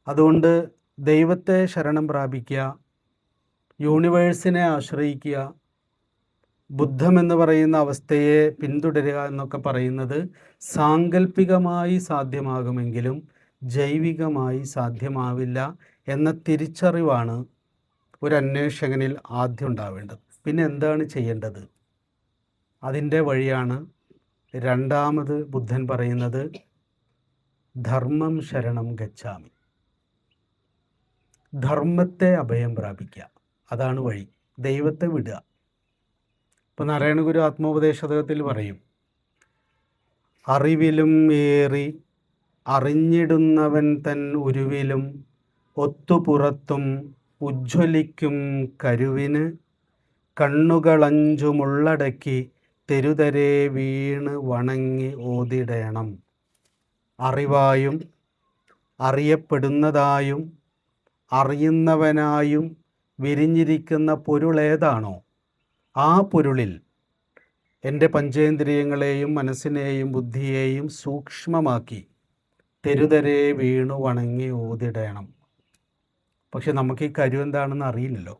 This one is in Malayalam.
അതുകൊണ്ട് ദൈവത്തെ ശരണം പ്രാപിക്കുക, യൂണിവേഴ്സിനെ ആശ്രയിക്കുക, ബുദ്ധം എന്ന് പറയുന്ന അവസ്ഥയെ പിന്തുടരുക എന്നൊക്കെ പറയുന്നത് സാങ്കല്പികമായി സാധ്യമാകുമെങ്കിലും ജൈവികമായി സാധ്യമാവില്ല എന്ന തിരിച്ചറിവാണ് ഒരു അന്വേഷകനിൽ ആദ്യം ഉണ്ടാവേണ്ടത്. പിന്നെ എന്താണ് ചെയ്യേണ്ടത്? അതിൻ്റെ വഴിയാണ് രണ്ടാമത് ബുദ്ധൻ പറയുന്നത് ധർമ്മം ശരണം ഗച്ഛാമി. ധർമ്മത്തെ അഭയം പ്രാപിക്കുക, അതാണ് വഴി. ദൈവത്തെ വിടുക. ഇപ്പം നാരായണഗുരു ആത്മോപദേശതകത്തിൽ പറയും, അറിവിലും ഏറി അറിഞ്ഞിടുന്നവൻ തൻ ഉരുവിലും ഒത്തുപുറത്തും ഉജ്ജ്വലിക്കും കരുവിന് കണ്ണുകളഞ്ചുമുള്ളടക്കി തെരുതരെ വീണ് വണങ്ങി ഓതിടേണം. അറിവായും അറിയപ്പെടുന്നതായും അറിയുന്നവനായും വിരിഞ്ഞിരിക്കുന്ന പൊരുളേതാണോ ആ പൊരുളിൽ എൻ്റെ പഞ്ചേന്ദ്രിയങ്ങളെയും മനസ്സിനെയും ബുദ്ധിയെയും സൂക്ഷ്മമാക്കി തെരുതരെ വീണു വണങ്ങി ഓതിടേണം. പക്ഷെ നമുക്ക് ഈ കരു എന്താണെന്ന് അറിയില്ലല്ലോ.